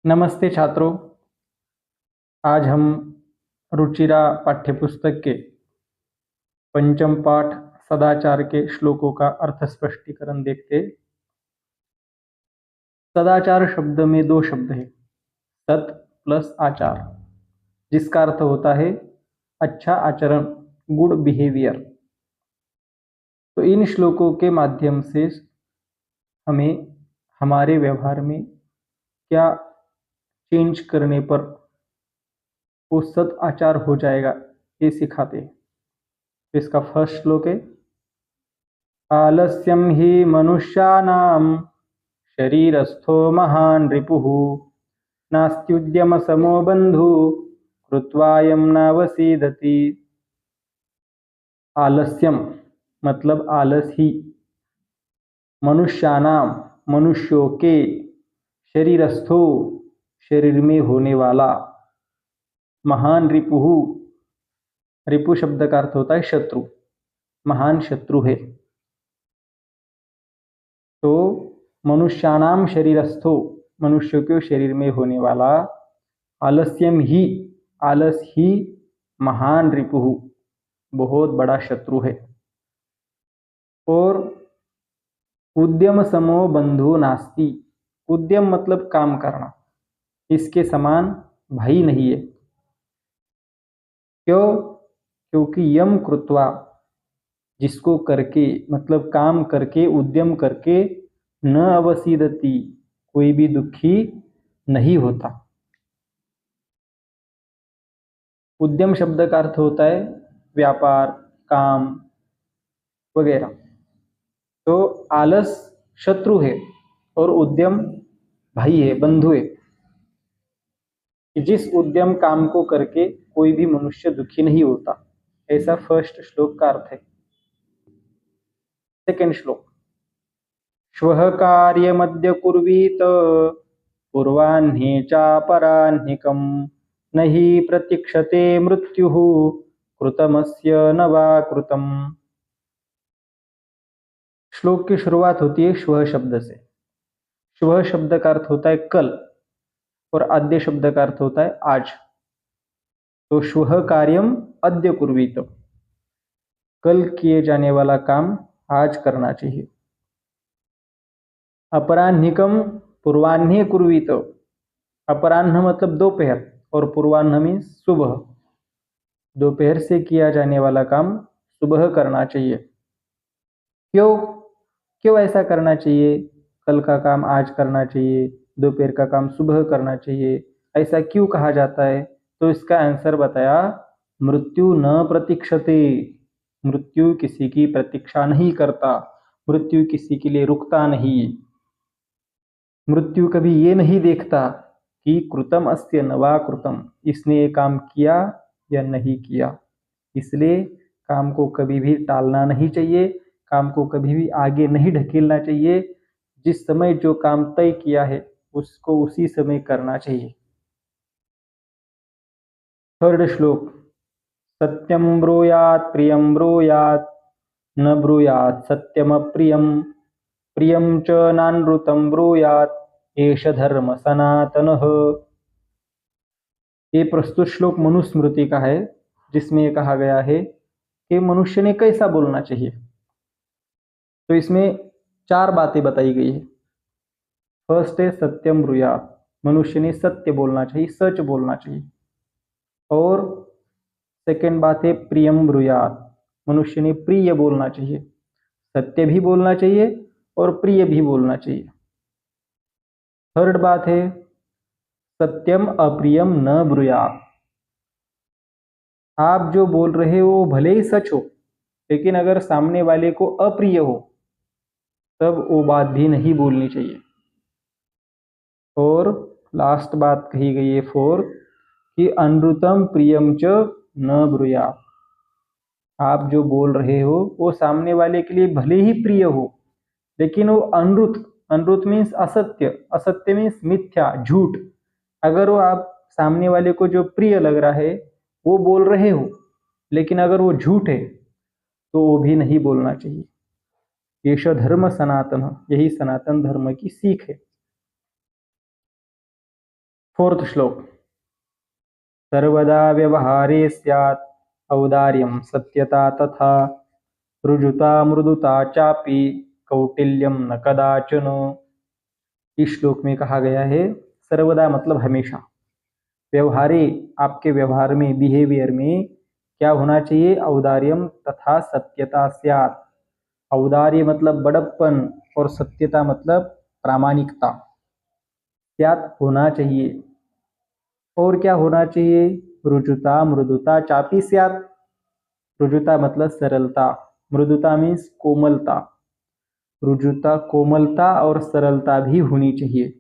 नमस्ते छात्रों। आज हम रुचिरा पाठ्यपुस्तक के पंचम पाठ सदाचार के श्लोकों का अर्थ स्पष्टीकरण देखते। सदाचार शब्द में दो शब्द है, सत प्लस आचार, जिसका अर्थ होता है अच्छा आचरण, गुड बिहेवियर। तो इन श्लोकों के माध्यम से हमें हमारे व्यवहार में क्या चेंज करने पर वो सत आचार हो जाएगा, ये सिखाते हैं। तो इसका फर्स्ट श्लोक है, आलस्यं हि मनुष्याणां शरीरस्थो महान् रिपुः नास्त्युद्यमसमो बन्धुः कृत्वायं नावसीदति। आलस्यम मतलब आलस ही, मनुष्यानाम मनुष्यों के, शरीरस्थो शरीर में होने वाला, महान रिपुः रिपु शब्द का अर्थ होता है शत्रु, महान शत्रु है। तो मनुष्यानाम शरीरस्थो मनुष्यों के शरीर में होने वाला, आलस्यम ही आलस ही, महान रिपुः बहुत बड़ा शत्रु है। और उद्यम समो बंधु नास्ति, उद्यम मतलब काम करना, इसके समान भाई नहीं है। क्यों? क्योंकि यम कृत्वा, जिसको करके मतलब काम करके, उद्यम करके, न अवसीदति, कोई भी दुखी नहीं होता। उद्यम शब्द का अर्थ होता है व्यापार, काम वगैरह। तो आलस शत्रु है और उद्यम भाई है, बंधु है। कि जिस उद्यम काम को करके कोई भी मनुष्य दुखी नहीं होता, ऐसा फर्स्ट श्लोक का अर्थ है। सेकंड श्लोक, श्वः कार्यमद्य कुर्वीत पूर्वाह्ने चापराह्निकं न हि प्रतीक्षते मृत्युः कृतमस्य न वा कृतम्। श्लोक की शुरुआत होती है श्वः शब्द से। श्वः शब्द का अर्थ होता है कल और आद्य शब्द का अर्थ होता है आज। तो श्वः कार्यम अद्य कुर्वीत, कल किए जाने वाला काम आज करना चाहिए। अपराह्निकम पूर्वाह्ने कुर्वीत, अपराह्न मतलब दोपहर और पूर्वाह्न में सुबह, दोपहर से किया जाने वाला काम सुबह करना चाहिए। क्यों? क्यों ऐसा करना चाहिए? कल का काम आज करना चाहिए, दोपहर का काम सुबह करना चाहिए, ऐसा क्यों कहा जाता है? तो इसका आंसर बताया, मृत्यु न प्रतीक्षते, मृत्यु किसी की प्रतीक्षा नहीं करता, मृत्यु किसी के लिए रुकता नहीं। मृत्यु कभी ये नहीं देखता कि कृतम अस्य न वा कृतम, इसने ये काम किया या नहीं किया। इसलिए काम को कभी भी टालना नहीं चाहिए, काम को कभी भी आगे नहीं ढकेलना चाहिए। जिस समय जो काम तय किया है उसको उसी समय करना चाहिए। थर्ड श्लोक, सत्यम ब्रूयात् प्रियम ब्रूयात् न ब्रूयात् सत्यम प्रियम प्रियम च नानृतम ब्रूयात् एष धर्म सनातनः। ये प्रस्तुत श्लोक मनुस्मृति का है, जिसमें यह कहा गया है कि मनुष्य ने कैसा बोलना चाहिए। तो इसमें चार बातें बताई गई है। फर्स्ट है सत्यम ब्रूयात्, मनुष्य ने सत्य बोलना चाहिए, सच बोलना चाहिए। और सेकंड बात है प्रियम ब्रूयात्, मनुष्य ने प्रिय बोलना चाहिए, सत्य भी बोलना चाहिए और प्रिय भी बोलना चाहिए। थर्ड बात है सत्यम अप्रियम न ब्रूयात्, आप जो बोल रहे हो भले ही सच हो, लेकिन अगर सामने वाले को अप्रिय हो तब वो बात भी नहीं बोलनी चाहिए। और लास्ट बात कही गई है फोर्थ, कि अनृतम प्रियम च न ब्रूयात्, आप जो बोल रहे हो वो सामने वाले के लिए भले ही प्रिय हो, लेकिन वो अनृत, अनृत मीन्स असत्य, असत्य मीन्स मिथ्या, झूठ। अगर वो आप सामने वाले को जो प्रिय लग रहा है वो बोल रहे हो, लेकिन अगर वो झूठ है तो वो भी नहीं बोलना चाहिए। एष धर्म सनातन, यही सनातन धर्म की सीख है। फोर्थ श्लोक, सर्वदा व्यवहारे स्यात् औदार्यं सत्यता तथा रुजुता मृदुता चापि कौटिल्यम न कदाचन। इस श्लोक में कहा गया है सर्वदा मतलब हमेशा, व्यवहारे आपके व्यवहार में, बिहेवियर में क्या होना चाहिए, औदार्यम तथा सत्यता स्यात्। औदार्य मतलब बड़प्पन और सत्यता मतलब प्रामाणिकता, स्यात् होना चाहिए। और क्या होना चाहिए, रुजुता मृदुता चापि स्यात्। रुजुता मतलब सरलता, मृदुता मीन्स कोमलता, रुजुता कोमलता और सरलता भी होनी चाहिए।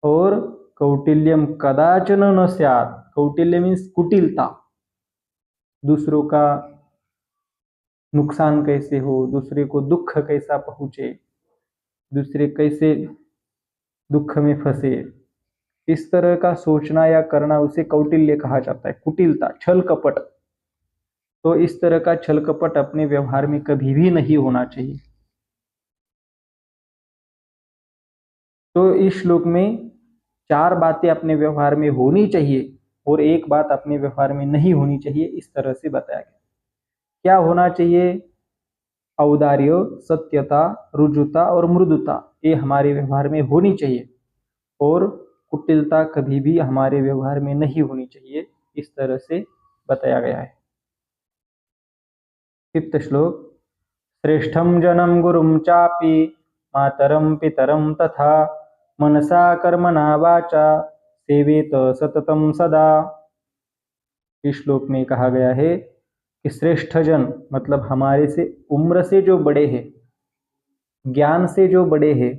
और कौटिल्यम कदाचन न स्यात्, कौटिल्य मीन्स कुटिलता, दूसरों का नुकसान कैसे हो, दूसरे को दुख कैसा पहुंचे, दूसरे कैसे दुख में फंसे, इस तरह का सोचना या करना उसे कौटिल्य कहा जाता है, कुटिलता, छल कपट। तो इस तरह का छल कपट अपने व्यवहार में कभी भी नहीं होना चाहिए। तो इस श्लोक में 4 बातें अपने व्यवहार में होनी चाहिए और एक बात अपने व्यवहार में नहीं होनी चाहिए, इस तरह से बताया गया। क्या होना चाहिए, औदार्य, सत्यता, रुजुता और मृदुता, ये हमारे व्यवहार में होनी चाहिए और कुटिलता कभी भी हमारे व्यवहार में नहीं होनी चाहिए, इस तरह से बताया गया है। 5th श्लोक, श्रेष्ठम जनम गुरुम चापि मातरम पितरम तथा मनसा कर्मणा वाचा सेवेत सततम सदा। इस श्लोक में कहा गया है कि श्रेष्ठ जन मतलब हमारे से उम्र से जो बड़े हैं, ज्ञान से जो बड़े हैं,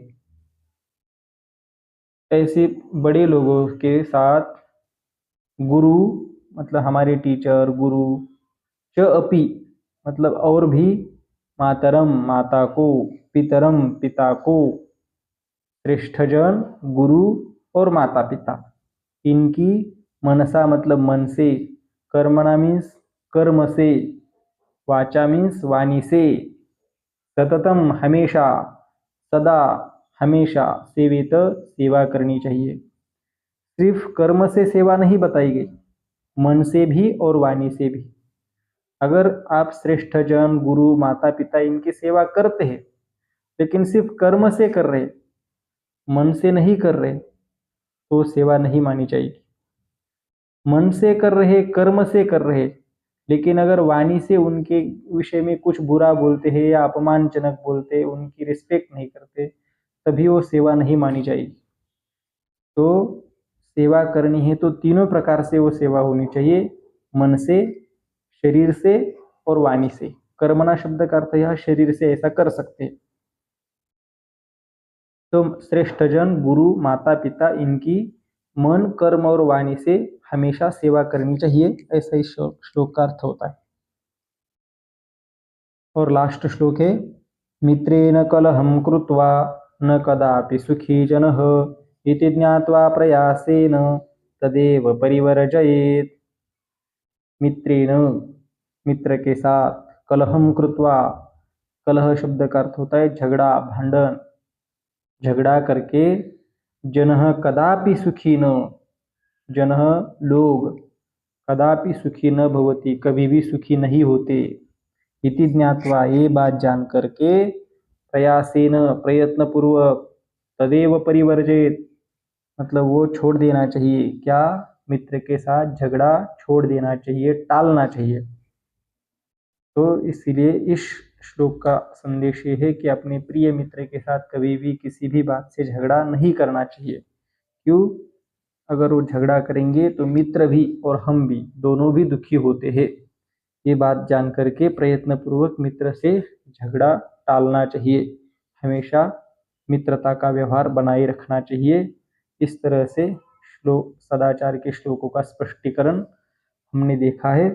ऐसे बड़े लोगों के साथ गुरु मतलब हमारे टीचर, गुरु, च अपि मतलब और भी, मातरम माता को, पितरम पिता को, श्रेष्ठजन गुरु और माता पिता, इनकी मनसा मतलब मन से, कर्मणा मीन्स कर्म से, वाचा मीन्स वाणी से, सततम हमेशा, सदा हमेशा, सेवित सेवा करनी चाहिए। सिर्फ कर्म से सेवा नहीं बताई गई, मन से भी और वाणी से भी। अगर आप श्रेष्ठ जन, गुरु, माता पिता इनकी सेवा करते हैं लेकिन सिर्फ कर्म से कर रहे, मन से नहीं कर रहे, तो सेवा नहीं मानी जाएगी। मन से कर रहे, कर्म से कर रहे, लेकिन अगर वाणी से उनके विषय में कुछ बुरा बोलते हैं या अपमानजनक बोलते, उनकी रिस्पेक्ट नहीं करते, तभी वो सेवा नहीं मानी जाएगी। तो सेवा करनी है तो तीनों प्रकार से वो सेवा होनी चाहिए, मन से, शरीर से और वाणी से। कर्मणा शब्द का अर्थ यह शरीर से ऐसा कर सकते हैं। तो श्रेष्ठ जन, गुरु, माता पिता, इनकी मन, कर्म और वाणी से हमेशा सेवा करनी चाहिए, ऐसा इस श्लोक का अर्थ होता है। और लास्ट श्लोक है, मित्रेण कलहं कृत्वा न कदापि सुखी जनः इति ज्ञात्वा प्रयासेन तदेव परिवर्जयेत्। मित्रेण मित्र के साथ, कलहं कृत्वा, कलह शब्द का अर्थ होता है झगड़ा, भांडन, झगड़ा करके, जनः कदापि सुखी न, जनः लोग, कदापि सुखी न भवति कभी भी सुखी नहीं होते, इति ज्ञात्वा ये बात जान करके, प्रयासेन प्रयत्न पूर्वक, तदेव परिवर्जित मतलब वो छोड़ देना चाहिए, क्या, मित्र के साथ झगड़ा छोड़ देना चाहिए, टालना चाहिए। तो इसलिए इस श्लोक का संदेश ये है कि अपने प्रिय मित्र के साथ कभी भी किसी भी बात से झगड़ा नहीं करना चाहिए। क्यों, अगर वो झगड़ा करेंगे तो मित्र भी और हम भी दोनों भी दुखी होते हैं। ये बात जान करके प्रयत्न पूर्वक मित्र से झगड़ा टालना चाहिए, हमेशा मित्रता का व्यवहार बनाए रखना चाहिए। इस तरह से श्लोक, सदाचार के श्लोकों का स्पष्टीकरण हमने देखा है।